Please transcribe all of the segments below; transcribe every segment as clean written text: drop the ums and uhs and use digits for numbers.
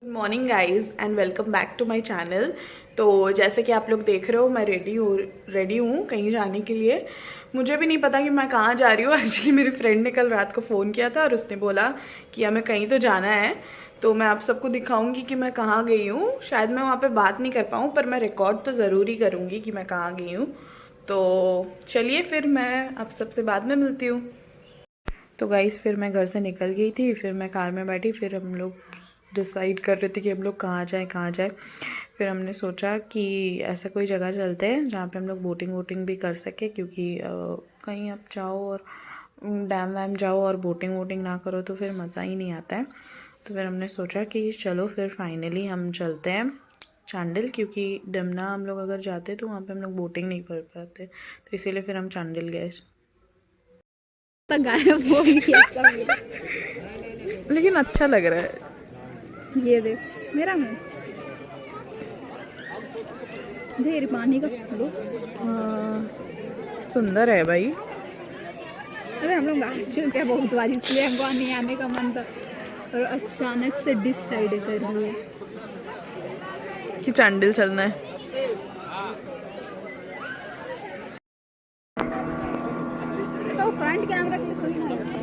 Good morning guys and welcome back to my channel. तो जैसे कि आप लोग देख रहे हो मैं रेडी हूँ कहीं जाने के लिए। मुझे भी नहीं पता कि मैं कहाँ जा रही हूँ। एक्चुअली मेरी फ्रेंड ने कल रात को फ़ोन किया था और उसने बोला कि हमें कहीं तो जाना है। तो मैं आप सबको दिखाऊंगी कि मैं कहाँ गई हूँ। शायद मैं वहाँ पे बात नहीं कर पाऊँ पर मैं रिकॉर्ड तो ज़रूर ही करूँगी कि मैं कहाँ गई हूँ। तो चलिए फिर मैं आप सबसे बाद में मिलती हूँ। तो गाइस फिर मैं घर से निकल गई थी, फिर मैं कार में बैठी, फिर हम लोग डिसाइड कर रहे थे कि हम लोग कहाँ जाएं। फिर हमने सोचा कि ऐसा कोई जगह चलते हैं जहाँ पे हम लोग बोटिंग वोटिंग भी कर सके, क्योंकि कहीं आप जाओ और डैम वैम जाओ और बोटिंग वोटिंग ना करो तो फिर मज़ा ही नहीं आता है। तो फिर हमने सोचा कि चलो फिर फाइनली हम चलते हैं चांडिल, क्योंकि डमना हम लोग अगर जाते तो वहाँ पे हम लोग बोटिंग नहीं कर पाते, तो इसीलिए फिर हम चांडिल गए। गायब हो गया सब। लेकिन अच्छा लग रहा है। ये देख मेरा मुंह ढेर पानी का फ्लो। हाँ, सुंदर है भाई। अरे हम लोग आ चुके हैं बहुत बार, इसलिए हमको नहीं आने का मन था और अचानक से डिसाइड कर लिया कि चांडिल चलना है। तो फ्रंट कैमरा के लिए थोड़ी ना रहता है।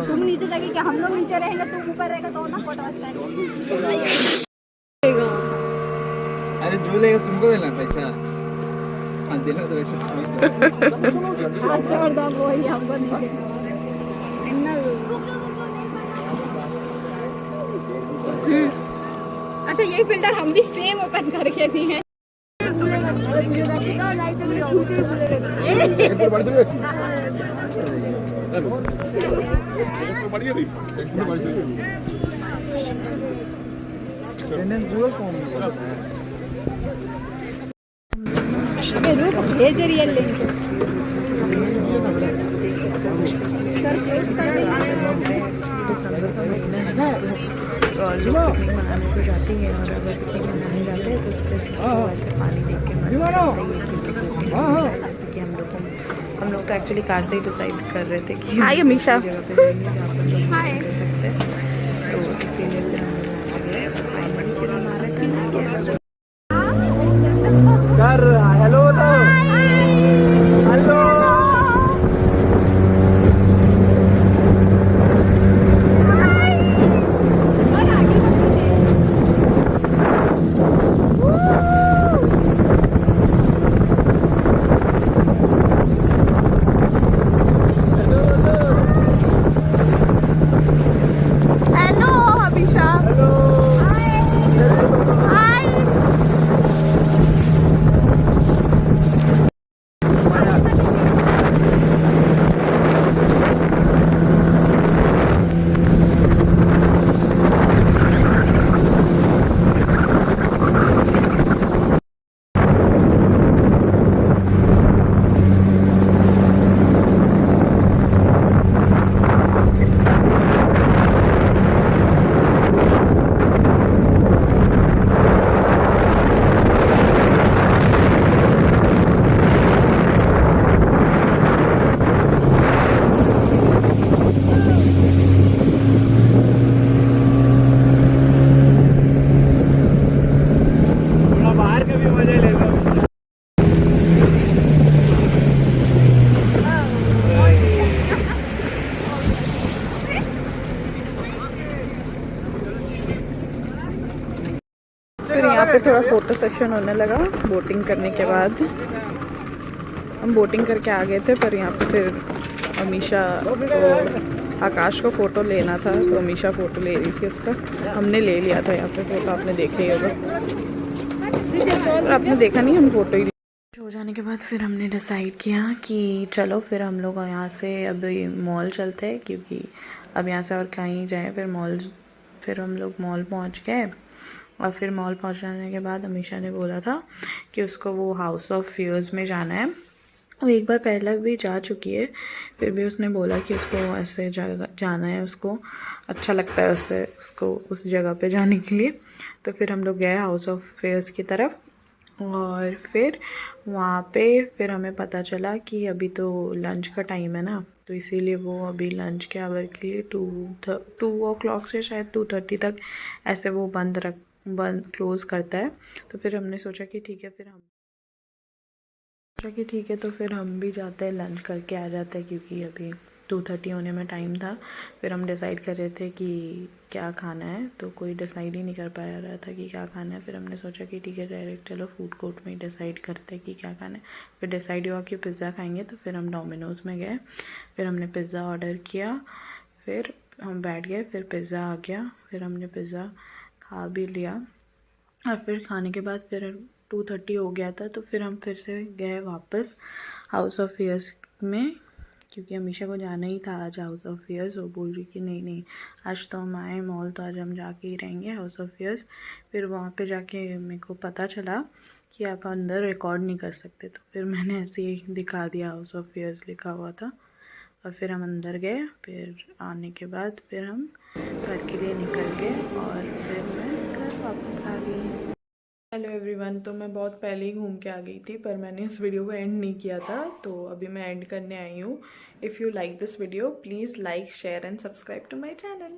तुम नीचे जाके क्या, हम लोग नीचे रहेंगे तुम ऊपर रहेगा तो ना फोटो अच्छा आएगा। अरे जो लेगा तुमको देना पैसा। हाँ देना तो वैसे तुम अच्छा और दो वो ही हमको नहीं देगा। अच्छा यही फिल्टर हम भी सेम ओपन करके दिए। रुक भेज रही है लिंक सर पोस्ट कर देंगे। दिसंबर का महीना है ना, तो और लोग पिकनिक मनाने तो जाते ही हैं, और अगर पिकनिक मनाने जाते हैं तो फिर सबको ऐसे पानी देख के मन करता ही है कि बोटिंग करना है। जैसे कि हम लोग तो एक्चुअली कार से ही डिसाइड कर रहे थे कि हम दूसरी जगह पे जाएंगे जहाँ पर लोग बोटिंग कर सकते हैं। तो इसीलिए फिर हम लोग वहाँ पे गए। फाइनली फिर हमारा टर्न आ गया। कर हेलो हेलो। हेलो अभिषा। थोड़ा बाहर का भी मजा ले लो। फिर यहाँ पे थोड़ा फोटो सेशन होने लगा बोटिंग करने के बाद। हम बोटिंग करके आ गए थे, पर यहाँ पे फिर अमीशा को आकाश को फ़ोटो लेना था, तो अमीशा फ़ोटो ले रही थी उसका। हमने ले लिया था यहाँ पे फ़ोटो, आपने देखा ही होगा, पर आपने देखा नहीं, हम फ़ोटो ही हो जाने के बाद फिर हमने डिसाइड किया कि चलो फिर हम लोग यहाँ से अब मॉल चलते हैं, क्योंकि अब यहाँ से और कहीं जाए। फिर हम लोग मॉल पहुँच गए, और फिर मॉल पहुँचने के बाद अमीशा ने बोला था कि उसको वो हाउस ऑफ फेयर्स में जाना है। वो एक बार पहले भी जा चुकी है, फिर भी उसने बोला कि उसको ऐसे जाना है, उसको अच्छा लगता है उससे उसको उस जगह पे जाने के लिए। तो फिर हम लोग गए हाउस ऑफ फेयर्स की तरफ, और फिर वहाँ पे फिर हमें पता चला कि अभी तो लंच का टाइम है ना, तो इसीलिए वो अभी लंच के आवर के लिए 2 o'clock से शायद 2:30 तक ऐसे वो बंद क्लोज़ करता है। तो फिर हमने सोचा कि ठीक है, तो फिर हम भी जाते हैं, लंच करके आ जाते हैं, क्योंकि अभी 2:30 होने में टाइम था। फिर हम डिसाइड कर रहे थे कि क्या खाना है, तो कोई डिसाइड ही नहीं कर पाया रहा था कि क्या खाना है। फिर हमने सोचा कि ठीक है, डायरेक्ट चलो फूड कोर्ट में ही डिसाइड करते हैं कि क्या खाना है। फिर डिसाइड हुआ कि पिज़्ज़ा खाएंगे, तो फिर हम डोमिनोज़ में गए। फिर हमने पिज़्ज़ा ऑर्डर किया, फिर हम बैठ गए, फिर पिज़्ज़ा आ गया, फिर हमने पिज़्ज़ा खा भी लिया। और फिर खाने के बाद फिर 2:30 हो गया था, तो फिर हम फिर से गए वापस हाउस ऑफ फियर्स में, क्योंकि अमीशा को जाना ही था आज हाउस ऑफ फियर्स। वो बोल रही कि नहीं आज तो हम आए मॉल, तो आज हम जाके ही रहेंगे हाउस ऑफ फियर्स। फिर वहाँ पे जाके मेरे को पता चला कि आप अंदर रिकॉर्ड नहीं कर सकते, तो फिर मैंने ऐसे ही दिखा दिया हाउस ऑफ फियर्स लिखा हुआ था। और फिर हम अंदर गए, फिर आने के बाद फिर हम घर के लिए निकल गए, और फिर मैं घर वापस आ गई। हेलो एवरीवन, तो मैं बहुत पहले ही घूम के आ गई थी, पर मैंने इस वीडियो को एंड नहीं किया था, तो अभी मैं एंड करने आई हूँ। If you like this video, please like, share and subscribe to my channel.